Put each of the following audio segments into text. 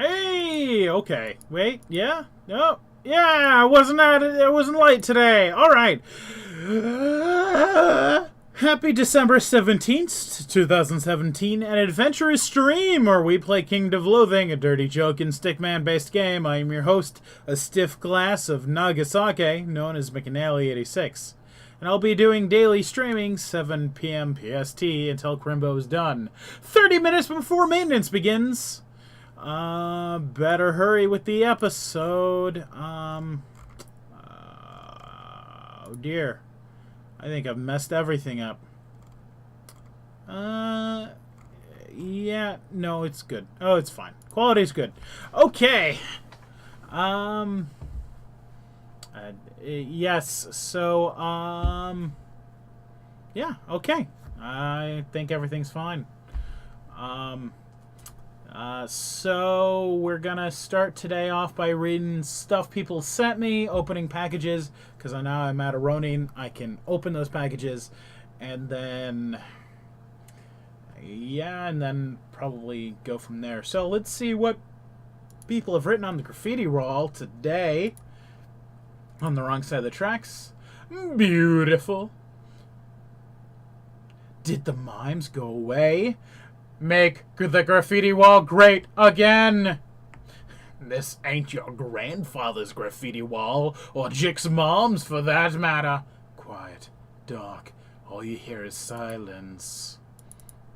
Hey, okay. Wait, yeah? No. Yeah, I wasn't late today. All right. Happy December 17th, 2017, an adventurous stream where we play Kingdom of Loathing, a dirty joke and stickman-based game. I am your host, a stiff glass of Nog-a-sake, known as McNally 86. And I'll be doing daily streaming, 7 p.m. PST, until Crimbo is done. 30 minutes before maintenance begins. Better hurry with the episode. Oh dear. I think I've messed everything up. Yeah, no, it's good. Oh, it's fine. Quality's good. Okay. Yes, so, yeah, okay. I think everything's fine. So we're gonna start today off by reading stuff people sent me, opening packages, because I now I'm at a Ronin. I can open those packages, and then, yeah, and then probably go from there. So let's see what people have written on the graffiti wall today. On the wrong side of the tracks. Beautiful. Did the mimes go away? Make the graffiti wall great again. This ain't your grandfather's graffiti wall, or Jick's mom's for that matter. Quiet, dark, all you hear is silence.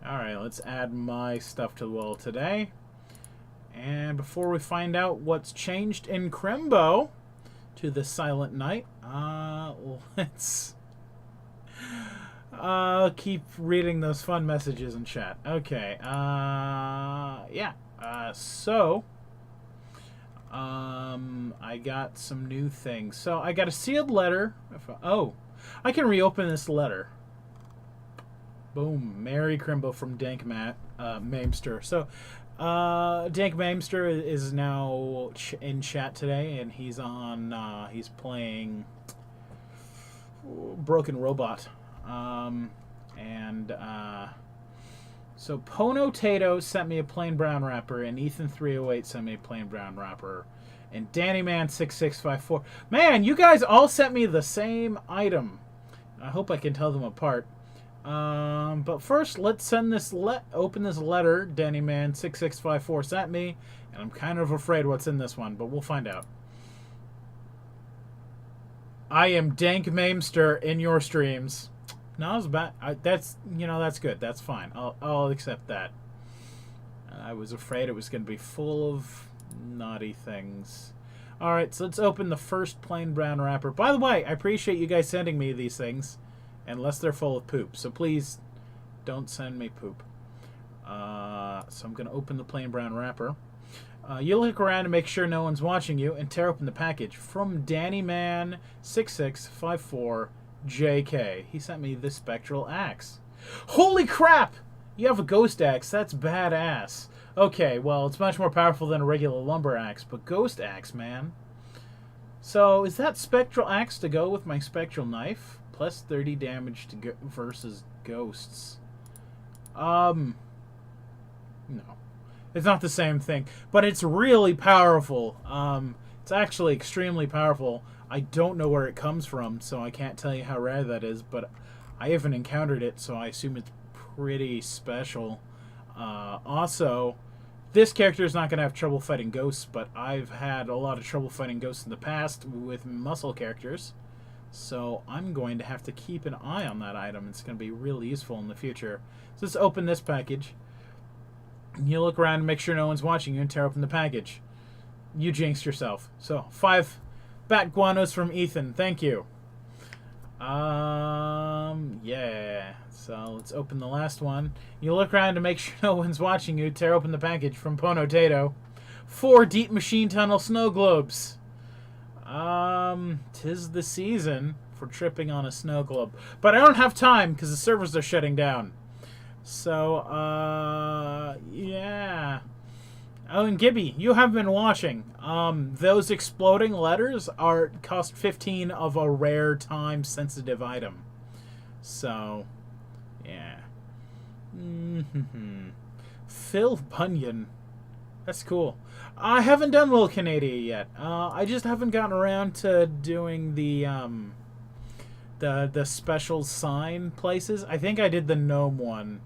Alright, let's add my stuff to the wall today. And before we find out what's changed in Crimbo to the silent night, let's keep reading those fun messages in chat. Okay, yeah. So, I got some new things. So, I got a sealed letter. I can reopen this letter. Boom. Merry Crimbo from Dank Mamester. So, Dank Mamester is now in chat today, and he's on, he's playing Broken Robot. So Pono Tato sent me a plain brown wrapper, and Ethan308 sent me a plain brown wrapper, and DannyMan6654. Man, you guys all sent me the same item. I hope I can tell them apart. But first, let's send this open this letter DannyMan6654 sent me, and I'm kind of afraid what's in this one, but we'll find out. I am Dank Mamester in your streams. No, it's bad. That's good. That's fine. I'll accept that. I was afraid it was going to be full of naughty things. All right, so let's open the first plain brown wrapper. By the way, I appreciate you guys sending me these things, unless they're full of poop. So please don't send me poop. So I'm going to open the plain brown wrapper. You look around to make sure no one's watching you and tear open the package. From DannyMan6654 JK. He sent me this spectral axe. Holy crap! You have a ghost axe. That's badass. Okay, well, it's much more powerful than a regular lumber axe, but ghost axe, man. So, is that spectral axe to go with my spectral knife? Plus 30 damage to versus ghosts. No. It's not the same thing, but it's really powerful. It's actually extremely powerful. I don't know where it comes from, so I can't tell you how rare that is, but I haven't encountered it, so I assume it's pretty special. Also, this character is not going to have trouble fighting ghosts, but I've had a lot of trouble fighting ghosts in the past with muscle characters, so I'm going to have to keep an eye on that item. It's going to be really useful in the future. So let's open this package. You look around and make sure no one's watching you and tear open the package. You jinxed yourself. So, 5 bat guanos from Ethan. Thank you. Yeah. So, let's open the last one. You look around to make sure no one's watching you. Tear open the package from Pono Tato. 4 deep machine tunnel snow globes. Tis the season for tripping on a snow globe. But I don't have time because the servers are shutting down. So, yeah. Oh, and Gibbie, you have been watching. Those exploding letters cost 15 of a rare time-sensitive item. So, yeah. Phil Bunyan. That's cool. I haven't done Little Canada yet. I just haven't gotten around to doing the special sign places. I think I did the gnome one,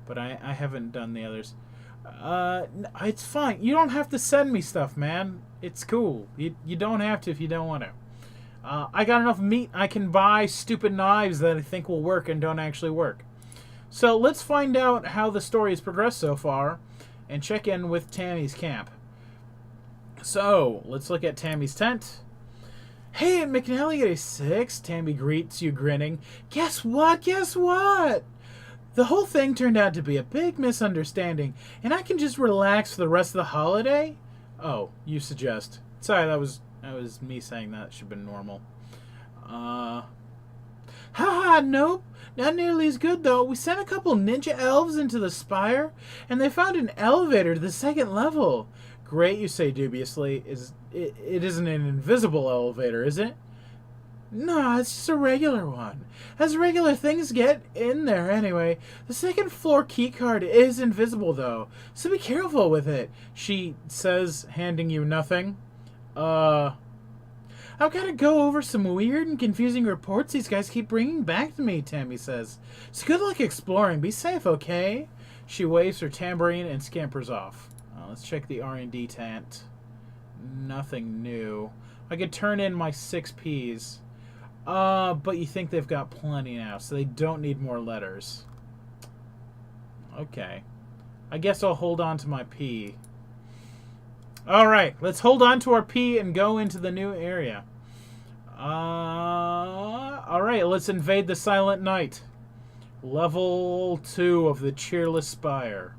but I haven't done the others. It's fine. You don't have to send me stuff, man. It's cool. You don't have to if you don't want to. I got enough meat. I can buy stupid knives that I think will work and don't actually work. So let's find out how the story has progressed so far and check in with Tammy's camp. So, let's look at Tammy's tent. Hey, McNally at a 6, Tammy greets you grinning. Guess what? Guess what? The whole thing turned out to be a big misunderstanding, and I can just relax for the rest of the holiday? Oh, you suggest. Sorry, that was me saying that. It should have been normal. Haha, nope. Not nearly as good, though. We sent a couple ninja elves into the spire, and they found an elevator to the 2nd level. Great, you say dubiously. It isn't an invisible elevator, is it? No, it's just a regular one. As regular things get in there anyway. The 2nd floor keycard is invisible, though, so be careful with it, she says, handing you nothing. I've got to go over some weird and confusing reports these guys keep bringing back to me, Tammy says. So good luck exploring. Be safe, okay? She waves her tambourine and scampers off. Let's check the R&D tent. Nothing new. I could turn in my 6 Ps. But you think they've got plenty now, so they don't need more letters. Okay. I guess I'll hold on to my P. Alright, let's hold on to our P and go into the new area. Alright, let's invade the Silent Night. Level 2 of the Cheerless Spire.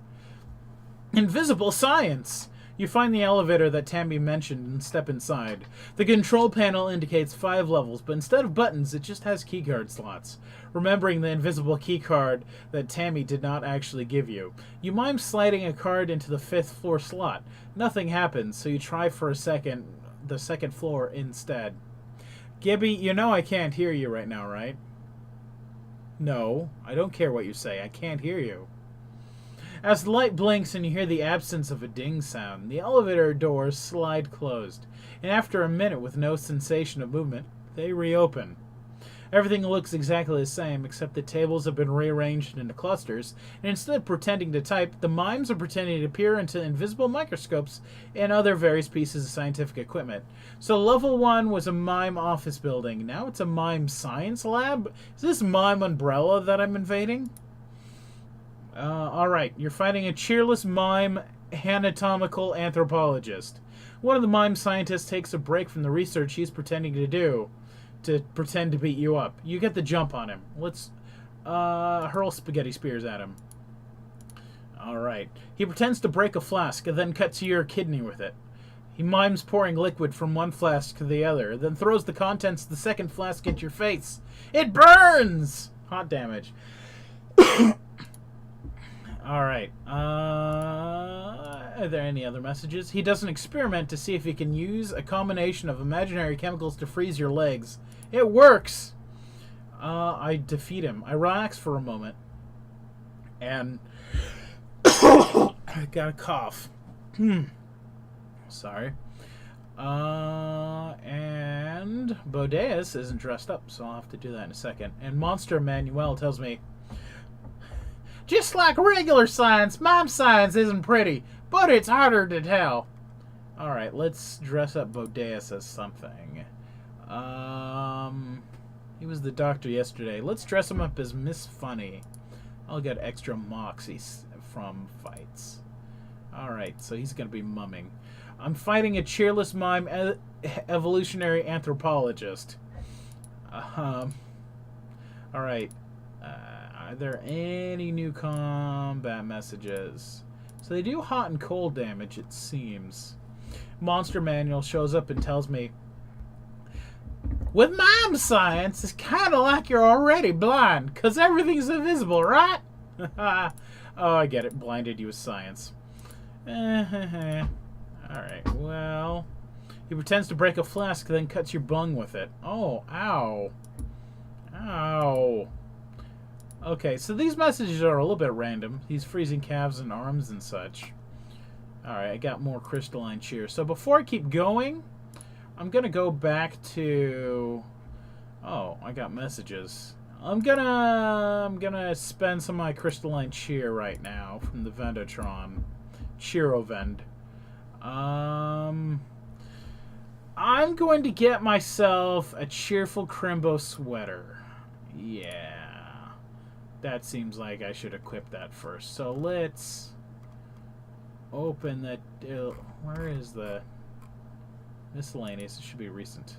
Invisible science! You find the elevator that Tammy mentioned and step inside. The control panel indicates 5 levels, but instead of buttons, it just has keycard slots. Remembering the invisible keycard that Tammy did not actually give you, you mime sliding a card into the 5th floor slot. Nothing happens, so you try for the 2nd floor instead. Gibbie, you know I can't hear you right now, right? No, I don't care what you say. I can't hear you. As the light blinks and you hear the absence of a ding sound, the elevator doors slide closed, and after a minute with no sensation of movement, they reopen. Everything looks exactly the same, except the tables have been rearranged into clusters, and instead of pretending to type, the mimes are pretending to peer into invisible microscopes and other various pieces of scientific equipment. So level 1 was a mime office building. Now it's a mime science lab? Is this mime umbrella that I'm invading? Alright, you're fighting a cheerless mime anatomical anthropologist. One of the mime scientists takes a break from the research he's pretending to do to pretend to beat you up. You get the jump on him. Let's hurl spaghetti spears at him. Alright. He pretends to break a flask and then cuts your kidney with it. He mimes pouring liquid from one flask to the other, then throws the contents of the 2nd flask at your face. It burns! Hot damage. Alright. Are there any other messages? He does an experiment to see if he can use a combination of imaginary chemicals to freeze your legs. It works! I defeat him. I relax for a moment. And I got a cough. Sorry. And Bodeas isn't dressed up, so I'll have to do that in a second. And Monster Manuel tells me, just like regular science, mime science isn't pretty, but it's harder to tell. Alright, let's dress up Bodeas as something. He was the doctor yesterday. Let's dress him up as Miss Funny. I'll get extra moxie from fights. Alright, so he's going to be mumming. I'm fighting a cheerless mime evolutionary anthropologist. Alright. Are there any new combat messages? So they do hot and cold damage, it seems. Monster Manual shows up and tells me, with mime science, it's kind of like you're already blind, because everything's invisible, right? Oh, I get it. Blinded you with science. Alright, well... He pretends to break a flask, then cuts your bung with it. Oh, ow. Ow. Okay, so these messages are a little bit random. He's freezing calves and arms and such. Alright, I got more crystalline cheer. So before I keep going, I'm gonna go back to... Oh, I got messages. I'm gonna spend some of my crystalline cheer right now from the Vendotron. Cheerovend. I'm going to get myself a cheerful Crimbo sweater. Yeah. That seems like I should equip that first. So let's open the... where is the miscellaneous? It should be recent.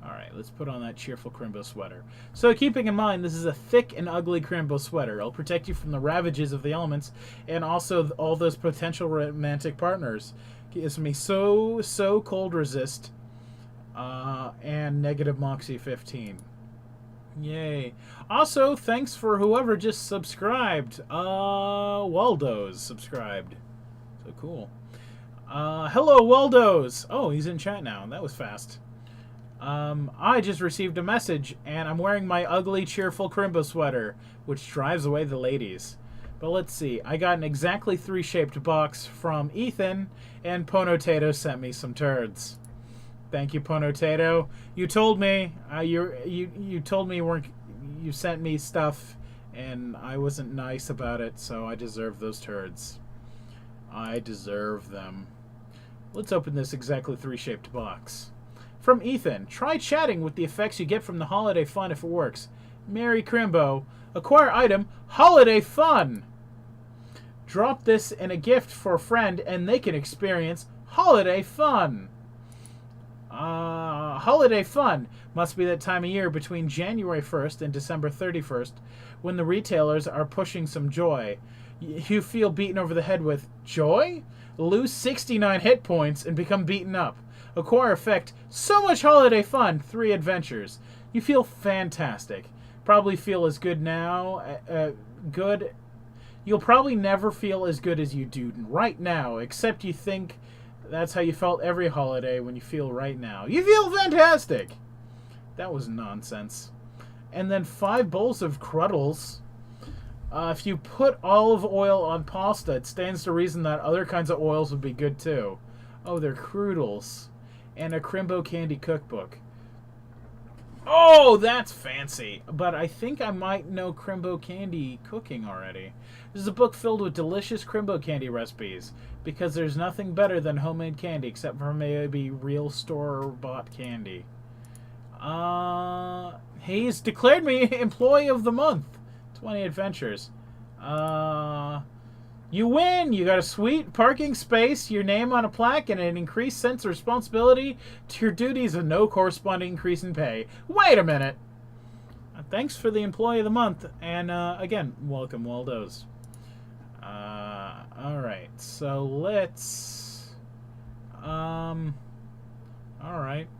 Alright, let's put on that cheerful Crimbo sweater. So keeping in mind, this is a thick and ugly Crimbo sweater. It'll protect you from the ravages of the elements and also all those potential romantic partners. Gives me so cold resist and negative Moxie 15. Yay. Also, thanks for whoever just subscribed. Waldo's subscribed. So cool. Hello, Waldo's. Oh, he's in chat now. That was fast. I just received a message, and I'm wearing my ugly, cheerful Crimbo sweater, which drives away the ladies. But let's see. I got an exactly 3-shaped box from Ethan, and Ponotato sent me some turds. Thank you, Ponotato. You told me you told me you sent me stuff, and I wasn't nice about it, so I deserve those turds. I deserve them. Let's open this exactly 3-shaped box. From Ethan, try chatting with the effects you get from the holiday fun if it works. Merry Crimbo. Acquire item, holiday fun. Drop this in a gift for a friend and they can experience holiday fun. Holiday fun must be that time of year between January 1st and December 31st when the retailers are pushing some joy. You feel beaten over the head with joy? Lose 69 hit points and become beaten up. Acquire effect, so much holiday fun, 3 adventures. You feel fantastic. Probably feel as good now. You'll probably never feel as good as you do right now, except you think that's how you felt every holiday when you feel right now. You feel fantastic! That was nonsense. And then 5 bowls of Cruddles. If you put olive oil on pasta, it stands to reason that other kinds of oils would be good too. Oh, they're Cruddles. And a Crimbo candy cookbook. Oh, that's fancy. But I think I might know Crimbo candy cooking already. This is a book filled with delicious Crimbo candy recipes. Because there's nothing better than homemade candy except for maybe real store-bought candy. He's declared me Employee of the Month. 20 adventures. You win! You got a sweet parking space, your name on a plaque, and an increased sense of responsibility to your duties and no corresponding increase in pay. Wait a minute! Thanks for the Employee of the Month, and again, welcome, Waldo's. Alright, so let's... Alright,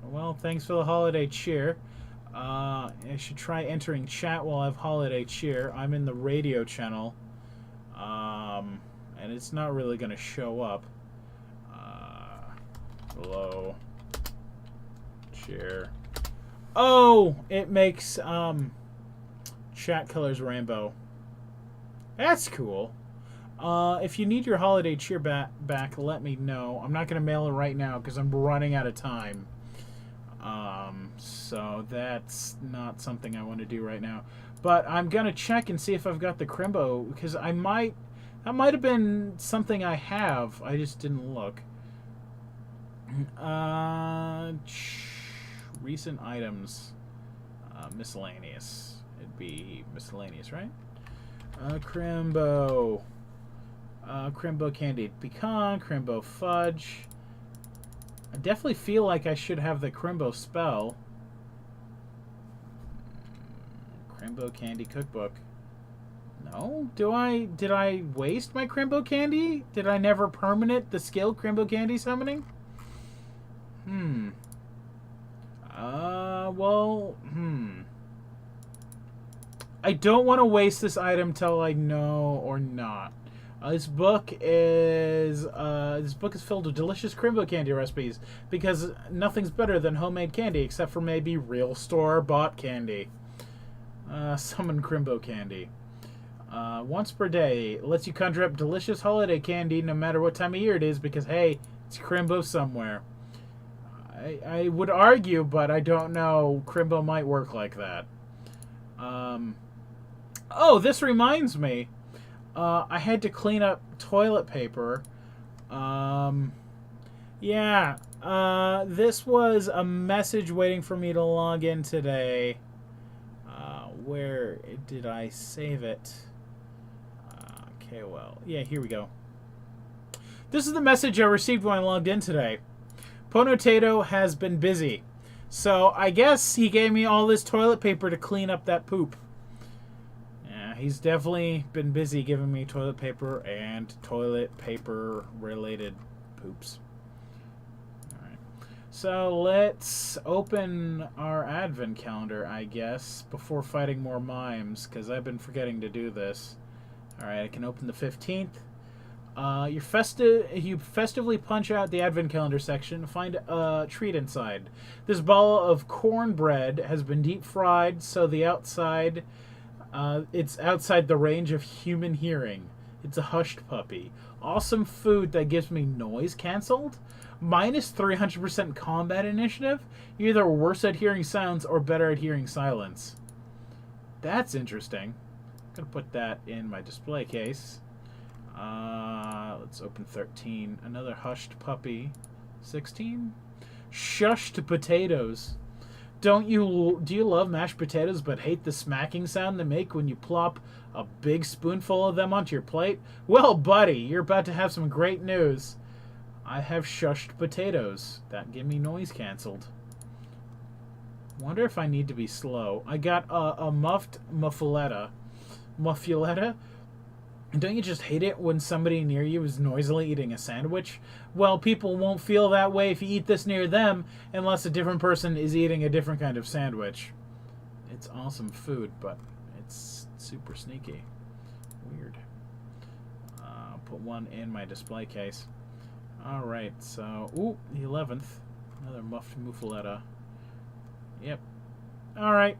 well, thanks for the holiday cheer. I should try entering chat while I have holiday cheer. I'm in the radio channel. And it's not really going to show up. Hello. Cheer. Oh! It makes, chat colors rainbow. That's cool. If you need your holiday cheer back, let me know. I'm not going to mail it right now because I'm running out of time. So that's not something I want to do right now. But I'm going to check and see if I've got the Crimbo, because that might have been something I have. I just didn't look. Recent items. Miscellaneous. It'd be miscellaneous, right? Crimbo. Crimbo candied pecan, Crimbo fudge. I definitely feel like I should have the Crimbo spell. Crimbo candy cookbook. No? Did I waste my Crimbo candy? Did I never permanent the skill Crimbo candy summoning? I don't want to waste this item till I know or not. This book is filled with delicious Crimbo candy recipes because nothing's better than homemade candy except for maybe real store-bought candy. Summon Crimbo candy. Once per day. Lets you conjure up delicious holiday candy no matter what time of year it is because, hey, it's Crimbo somewhere. I would argue, but I don't know. Crimbo might work like that. Oh, this reminds me. I had to clean up toilet paper. Yeah. This was a message waiting for me to log in today. Where did I save it? Okay, well, yeah, here we go. This is the message I received when I logged in today. Ponotato has been busy. So I guess he gave me all this toilet paper to clean up that poop. Yeah, he's definitely been busy giving me toilet paper and toilet paper related poops. Alright. So let's open our advent calendar, I guess, before fighting more mimes, because I've been forgetting to do this. Alright, I can open the 15th. You festively punch out the advent calendar section, find a treat inside. This ball of cornbread has been deep fried, so the outside, it's outside the range of human hearing. It's a hushed puppy. Awesome food that gives me noise canceled. Minus 300% combat initiative. You're either worse at hearing sounds or better at hearing silence. That's interesting. I'm gonna put that in my display case. Let's open 13. Another hushed puppy. 16. Shushed potatoes. Do you love mashed potatoes but hate the smacking sound they make when you plop a big spoonful of them onto your plate? Well, buddy, you're about to have some great news. I have shushed potatoes. That give me noise canceled. Wonder if I need to be slow. I got a muffed muffuletta. Muffuletta? Don't you just hate it when somebody near you is noisily eating a sandwich? Well, people won't feel that way if you eat this near them unless a different person is eating a different kind of sandwich. It's awesome food, but it's super sneaky. Weird. I'll put one in my display case. Alright, so... Ooh, the 11th. Another muffed muffuletta. Yep. Alright.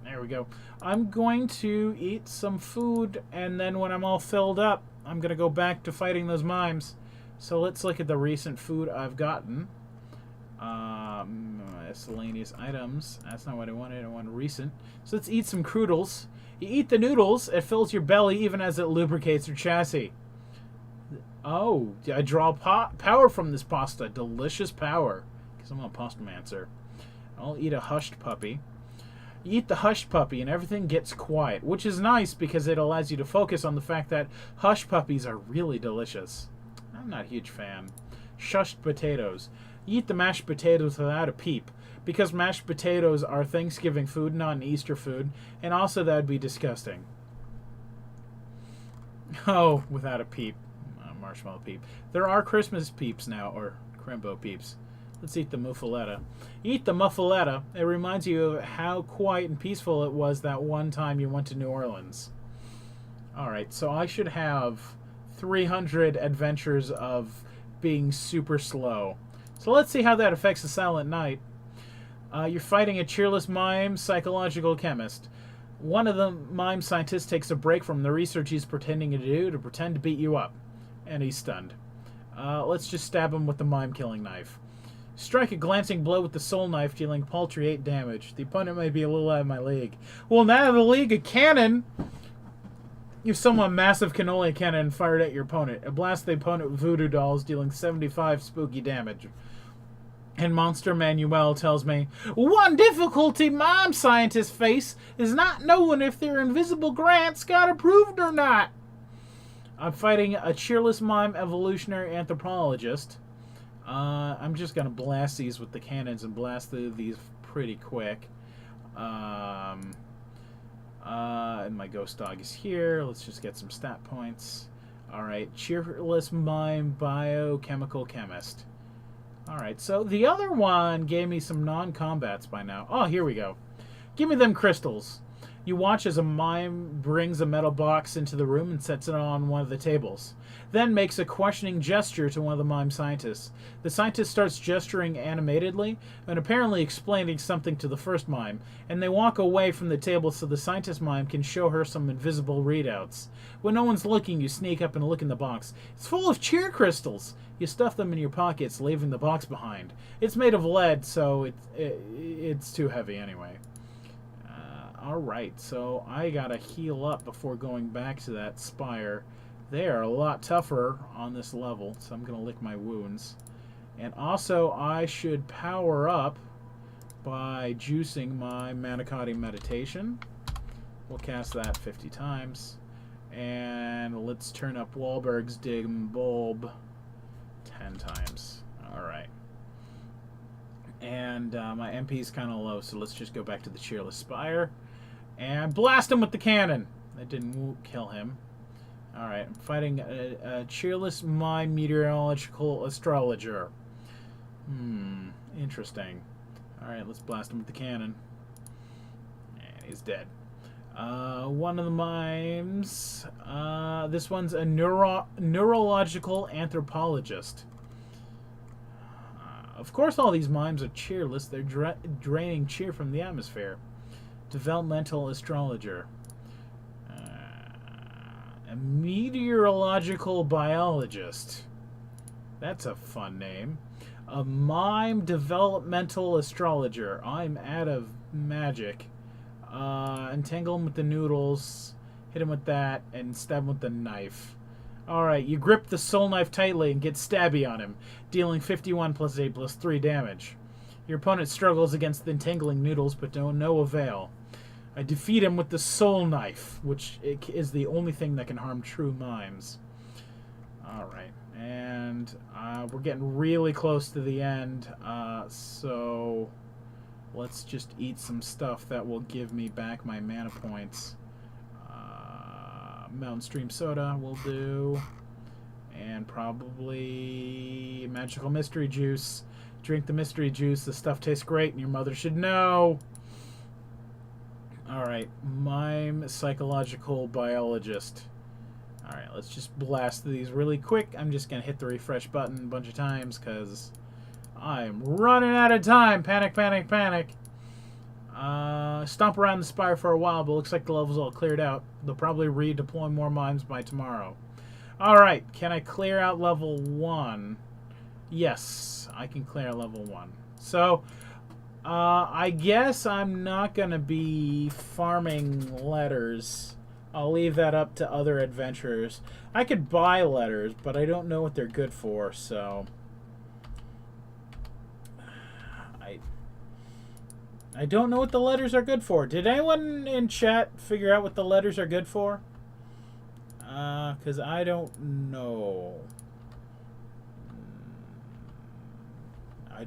There we go. I'm going to eat some food, and then when I'm all filled up, I'm going to go back to fighting those mimes. So let's look at the recent food I've gotten. Miscellaneous items. That's not what I wanted. I want recent. So let's eat some croodles. You eat the noodles, it fills your belly even as it lubricates your chassis. Oh, I draw power from this pasta. Delicious power. Because I'm a pastamancer. I'll eat a hushed puppy. You eat the hushed puppy and everything gets quiet, which is nice because it allows you to focus on the fact that hushed puppies are really delicious. I'm not a huge fan. Shushed potatoes. You eat the mashed potatoes without a peep because mashed potatoes are Thanksgiving food, not an Easter food, and also that would be disgusting. Oh, without a peep. Marshmallow peep. There are Christmas peeps now, or Crimbo peeps. Let's eat the muffuletta. Eat the muffuletta. It reminds you of how quiet and peaceful it was that one time you went to New Orleans. Alright, so I should have 300 adventures of being super slow. So let's see how that affects the Silent Night. You're fighting a cheerless mime psychological chemist. One of the mime scientists takes a break from the research he's pretending to do to pretend to beat you up. And he's stunned. Let's just stab him with the mime-killing knife. Strike a glancing blow with the soul knife, dealing paltry 8 damage. The opponent may be a little out of my league. Well, now the league of cannon! You summon a massive cannoli cannon fired at your opponent. It blasts the opponent with voodoo dolls, dealing 75 spooky damage. And Monster Manuel tells me, one difficulty mime scientists face is not knowing if their invisible grants got approved or not. I'm fighting a cheerless mime evolutionary anthropologist. I'm just going to blast these with the cannons and blast these pretty quick. And my ghost dog is here. Let's just get some stat points. Alright, cheerless mime biochemical chemist. Alright, so the other one gave me some non-combats by now. Oh, here we go. Give me them crystals. You watch as a mime brings a metal box into the room and sets it on one of the tables. Then makes a questioning gesture to one of the mime scientists. The scientist starts gesturing animatedly and apparently explaining something to the first mime, and they walk away from the table so the scientist mime can show her some invisible readouts. When no one's looking, you sneak up and look in the box. It's full of cheer crystals. You stuff them in your pockets, leaving the box behind. It's made of lead, so it's too heavy anyway. Alright, so I gotta heal up before going back to that spire. They are a lot tougher on this level, so I'm gonna lick my wounds. And also, I should power up by juicing my Manicotti Meditation. We'll cast that 50 times. And let's turn up Wahlberg's Dim Bulb 10 times. Alright. And my MP is kind of low, so let's just go back to the Cheerless Spire. And blast him with the cannon! That didn't kill him. Alright, I'm fighting a Cheerless Mime Meteorological Astrologer. Interesting. Alright, let's blast him with the cannon. And he's dead. One of the mimes... this one's a neurological anthropologist. Of course all these mimes are cheerless. They're draining cheer from the atmosphere. Developmental astrologer. A meteorological biologist. That's a fun name. A mime developmental astrologer. I'm out of magic. Entangle him with the noodles. Hit him with that. And stab him with the knife. Alright, you grip the soul knife tightly and get stabby on him, dealing 51 plus 8 plus 3 damage. Your opponent struggles against the entangling noodles, but to no avail. I defeat him with the soul knife, which is the only thing that can harm true mimes. Alright, and we're getting really close to the end, so let's just eat some stuff that will give me back my mana points. Mountain Stream Soda will do. And probably Magical Mystery Juice. Drink the Mystery Juice. The stuff tastes great and your mother should know. Alright. Mime Psychological Biologist. Alright, let's just blast these really quick. I'm just going to hit the refresh button a bunch of times because I'm running out of time. Panic, panic, panic. Stomp around the spire for a while, but looks like the level's all cleared out. They'll probably redeploy more mimes by tomorrow. Alright, can I clear out level 1? Yes, I can clear out level 1. So, I guess I'm not going to be farming letters. I'll leave that up to other adventurers. I could buy letters, but I don't know what they're good for, so... I don't know what the letters are good for. Did anyone in chat figure out what the letters are good for? Because I don't know. I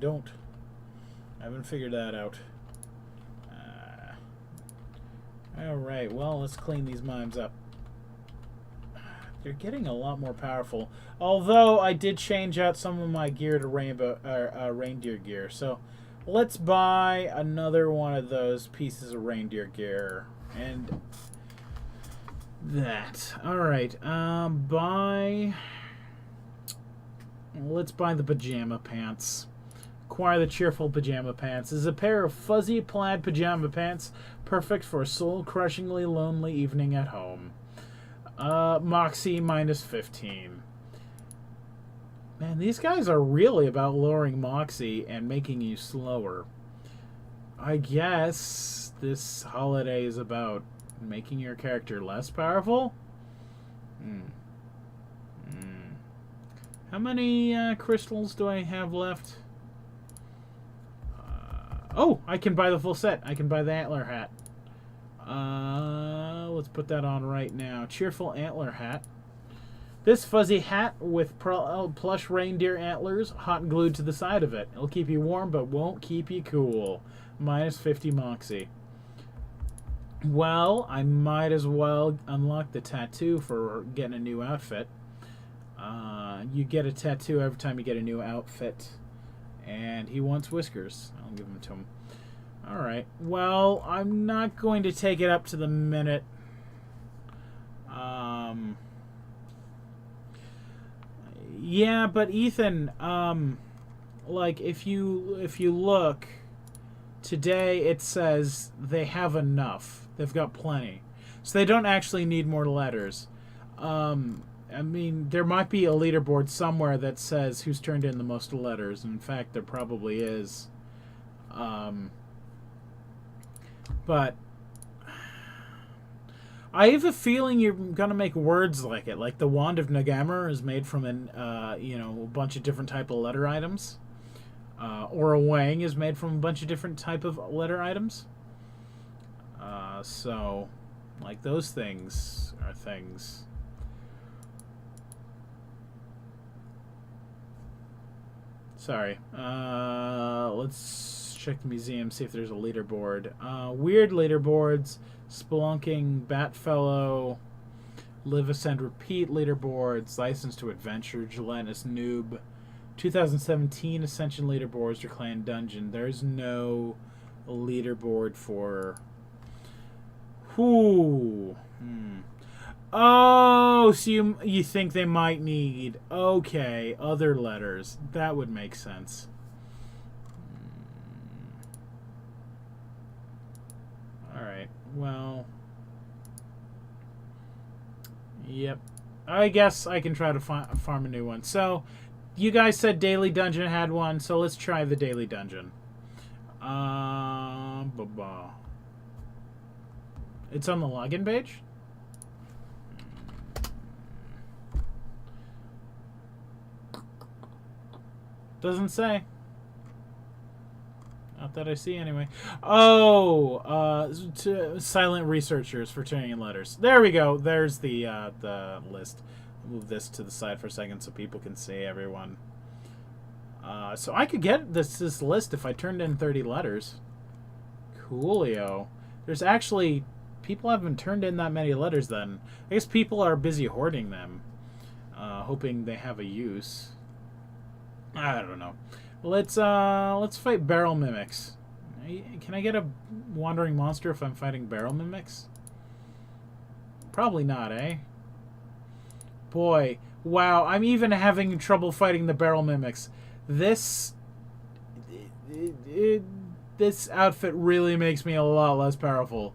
haven't figured that out. Alright, well, let's clean these mimes up. They're getting a lot more powerful. Although, I did change out some of my gear to reindeer gear, so... Let's buy another one of those pieces of reindeer gear. And that. Alright. Let's buy the pajama pants. Acquire the cheerful pajama pants. This is a pair of fuzzy plaid pajama pants. Perfect for a soul-crushingly lonely evening at home. Moxie minus 15. Man, these guys are really about lowering Moxie and making you slower. I guess this holiday is about making your character less powerful? How many crystals do I have left? Oh, I can buy the full set. I can buy the antler hat. Let's put that on right now. Cheerful antler hat. This fuzzy hat with plush reindeer antlers hot glued to the side of it. It'll keep you warm, but won't keep you cool. Minus 50 Moxie. Well, I might as well unlock the tattoo for getting a new outfit. You get a tattoo every time you get a new outfit. And he wants whiskers. I'll give them to him. Alright. Well, I'm not going to take it up to the minute. Yeah, but Ethan, like, if you look, today it says they have enough. They've got plenty. So they don't actually need more letters. I mean, there might be a leaderboard somewhere that says who's turned in the most letters. In fact, there probably is. But I have a feeling you're gonna make words like it. Like the Wand of Nagammer is made from a bunch of different type of letter items. Or a Wang is made from a bunch of different type of letter items. So, like, those things are things. Sorry. Let's check the museum, see if there's a leaderboard. Weird leaderboards. Spelunking, Batfellow, Live, Ascend, Repeat leaderboards. License to Adventure, Gelatinous Noob. 2017 Ascension leaderboards, or Clan Dungeon. There's no leaderboard for... Oh, so you think they might need... Okay, other letters. That would make sense. Alright, well... Yep. I guess I can try to farm a new one. So, you guys said Daily Dungeon had one, so let's try the Daily Dungeon. It's on the login page? Doesn't say. Not that I see anyway. Oh, silent researchers for turning in letters. There we go. There's the list. I'll move this to the side for a second so people can see everyone. So I could get this list if I turned in 30 letters. Coolio. There's actually... People haven't turned in that many letters then. I guess people are busy hoarding them. Hoping they have a use. I don't know. Let's fight barrel mimics. Can I get a wandering monster if I'm fighting barrel mimics? Probably not, eh? Boy, wow, I'm even having trouble fighting the barrel mimics. This outfit really makes me a lot less powerful.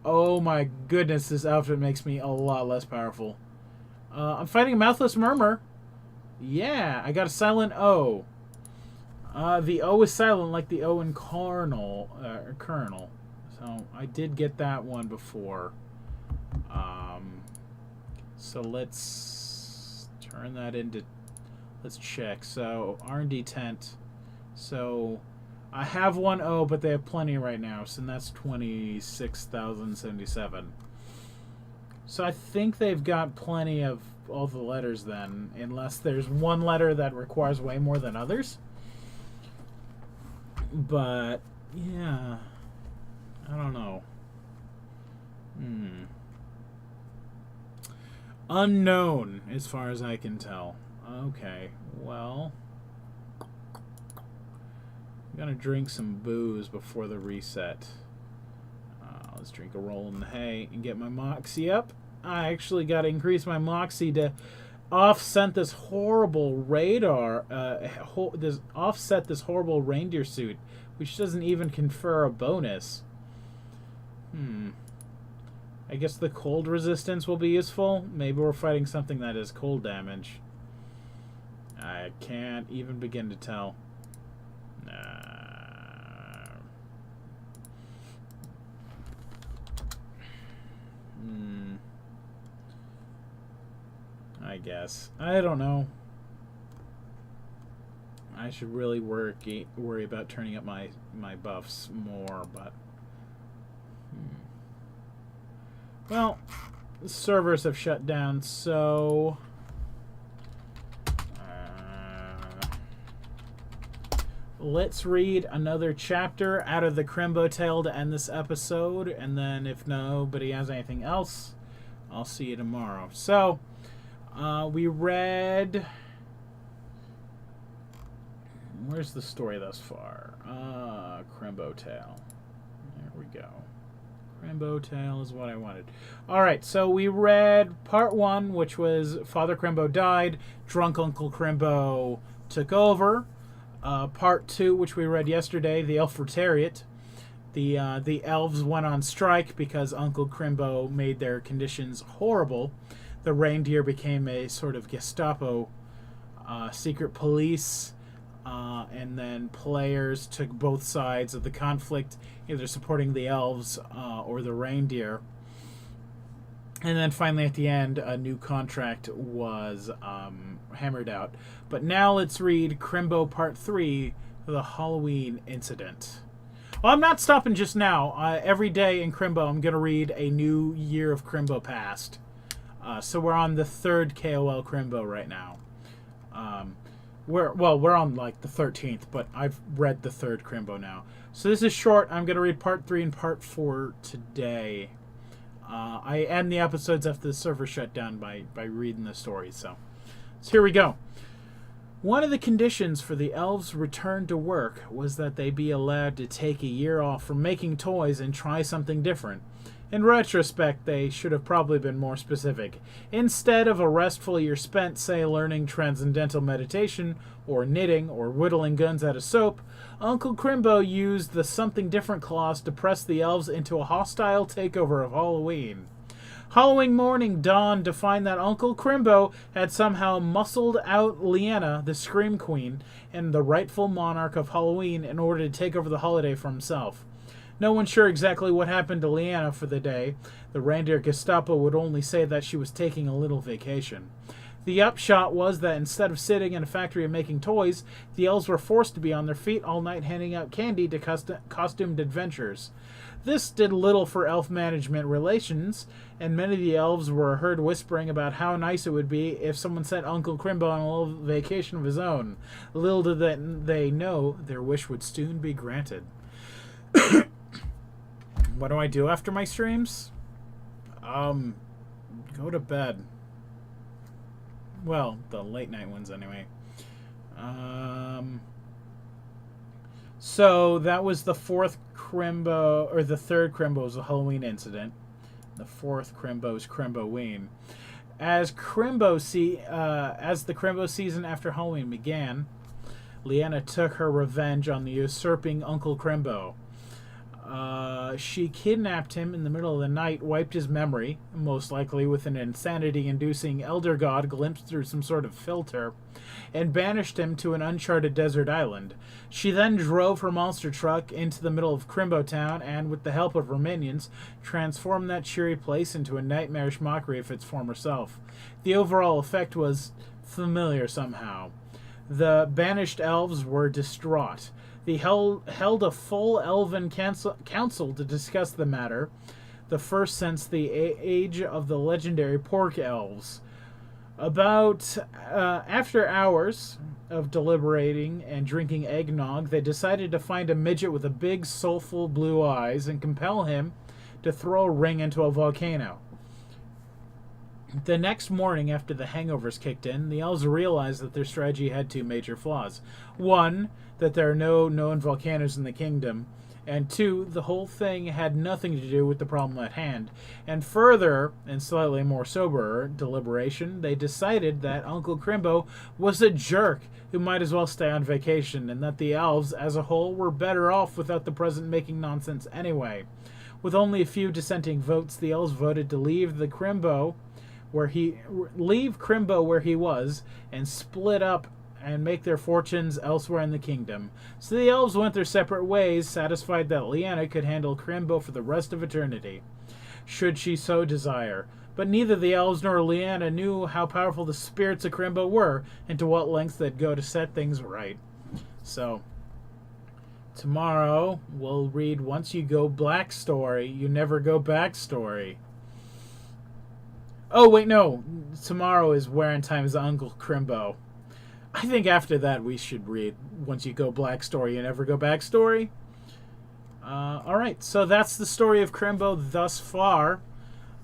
Oh my goodness, this outfit makes me a lot less powerful. I'm fighting a mouthless murmur. Yeah, I got a silent O. The O is silent like the O in Colonel. So I did get that one before. So let's turn that into... Let's check. So R&D tent. So I have one O, but they have plenty right now. So that's 26,077. So I think they've got plenty of all the letters then, unless there's one letter that requires way more than others. But yeah, I don't know. Unknown, as far as I can tell. Okay, well, I'm gonna drink some booze before the reset. Let's drink a roll in the hay and get my moxie up. I actually got to increase my moxie to offset this horrible offset this horrible reindeer suit, which doesn't even confer a bonus. I guess the cold resistance will be useful. Maybe we're fighting something that is cold damage. I can't even begin to tell. I guess. I don't know. I should really worry about turning up my buffs more, but... Well, the servers have shut down, so... let's read another chapter out of the Crimbo tale to end this episode, and then if nobody has anything else, I'll see you tomorrow. So... we read... Where's the story thus far? Crimbo tale. we go. Crimbo Tale is what I wanted. Alright, so we read part 1, which was Father Crimbo died, drunk Uncle Crimbo took over. Part 2, which we read yesterday, the Elfretariat. The elves went on strike because Uncle Crimbo made their conditions horrible. The reindeer became a sort of Gestapo secret police, and then players took both sides of the conflict, either supporting the elves or the reindeer. And then finally at the end, a new contract was hammered out. But now let's read Crimbo Part 3, The Halloween Incident. Well, I'm not stopping just now. Every day in Crimbo, I'm going to read a new year of Crimbo past. So we're on the 3rd KOL Crimbo right now. We're on like the 13th, but I've read the 3rd Crimbo now. So this is short. I'm going to read Part 3 and Part 4 today. I end the episodes after the server shut down by reading the stories. So here we go. One of the conditions for the elves' return to work was that they be allowed to take a year off from making toys and try something different. In retrospect, they should have probably been more specific. Instead of a restful year spent, say, learning transcendental meditation, or knitting, or whittling guns out of soap, Uncle Crimbo used the something different clause to press the elves into a hostile takeover of Halloween. Halloween morning dawned to find that Uncle Crimbo had somehow muscled out Leanna, the Scream Queen, and the rightful monarch of Halloween in order to take over the holiday for himself. No one's sure exactly what happened to Leanna for the day. The reindeer Gestapo would only say that she was taking a little vacation. The upshot was that instead of sitting in a factory and making toys, the elves were forced to be on their feet all night handing out candy to costumed adventurers. This did little for elf management relations, and many of the elves were heard whispering about how nice it would be if someone sent Uncle Crimbo on a little vacation of his own. Little did they know their wish would soon be granted. What do I do after my streams? Go to bed. Well, the late night ones anyway. So that was the 4th Crimbo, or the 3rd Crimbo's Halloween incident. The 4th Crimbo's Crimboween. As the Crimbo season after Halloween began, Leanna took her revenge on the usurping Uncle Crimbo. She kidnapped him in the middle of the night, wiped his memory, most likely with an insanity-inducing elder god glimpsed through some sort of filter, and banished him to an uncharted desert island. She then drove her monster truck into the middle of Crimbo Town and, with the help of her minions, transformed that cheery place into a nightmarish mockery of its former self. The overall effect was familiar somehow. The banished elves were distraught. They held a full elven council to discuss the matter, the first since the age of the legendary pork elves. After hours of deliberating and drinking eggnog, they decided to find a midget with a big, soulful blue eyes and compel him to throw a ring into a volcano. The next morning, after the hangovers kicked in, the elves realized that their strategy had 2 major flaws. 1, that there are no known volcanoes in the kingdom, and 2, the whole thing had nothing to do with the problem at hand. And further, and slightly more sober deliberation, they decided that Uncle Crimbo was a jerk who might as well stay on vacation, and that the elves, as a whole, were better off without the present making nonsense anyway. With only a few dissenting votes, the elves voted to leave Crimbo where he was and split up and make their fortunes elsewhere in the kingdom. So the elves went their separate ways, satisfied that Leanna could handle Crimbo for the rest of eternity, should she so desire. But neither the elves nor Leanna knew how powerful the spirits of Crimbo were and to what lengths they'd go to set things right. So tomorrow we'll read Once You Go Black Story, You Never Go Back Story. Oh, wait, no. Tomorrow is Where in Time is Uncle Crimbo. I think after that we should read Once You Go Black Story, You Never Go Back Story. Alright, so that's the story of Crimbo thus far.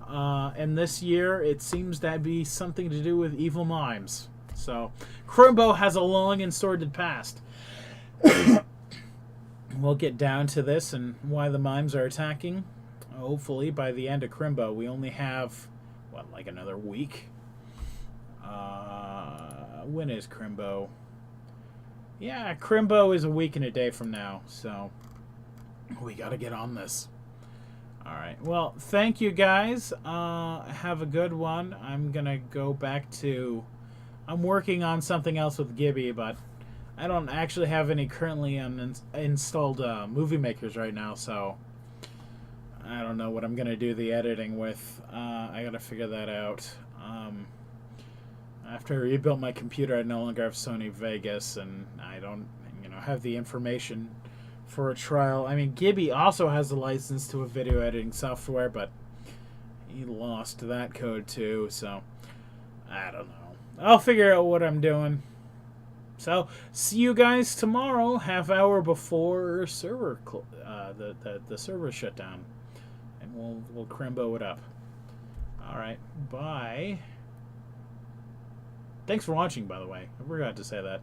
And this year it seems to be something to do with evil mimes. So, Crimbo has a long and sordid past. we'll get down to this and why the mimes are attacking. Hopefully by the end of Crimbo. We only have, what, like another week? When is Crimbo? Yeah, Crimbo is a week and a day from now, so we gotta get on this. Alright, well, thank you guys. Have a good one. I'm gonna go back to... I'm working on something else with Gibbie, but I don't actually have any currently installed movie makers right now, so I don't know what I'm gonna do the editing with. I gotta figure that out. After I rebuilt my computer, I no longer have Sony Vegas, and I don't, have the information for a trial. I mean, Gibbie also has a license to a video editing software, but he lost that code too, so I don't know. I'll figure out what I'm doing. So, see you guys tomorrow, half hour before server the server shutdown, and we'll Crimbo it up. All right, bye. Thanks for watching, by the way. I forgot to say that.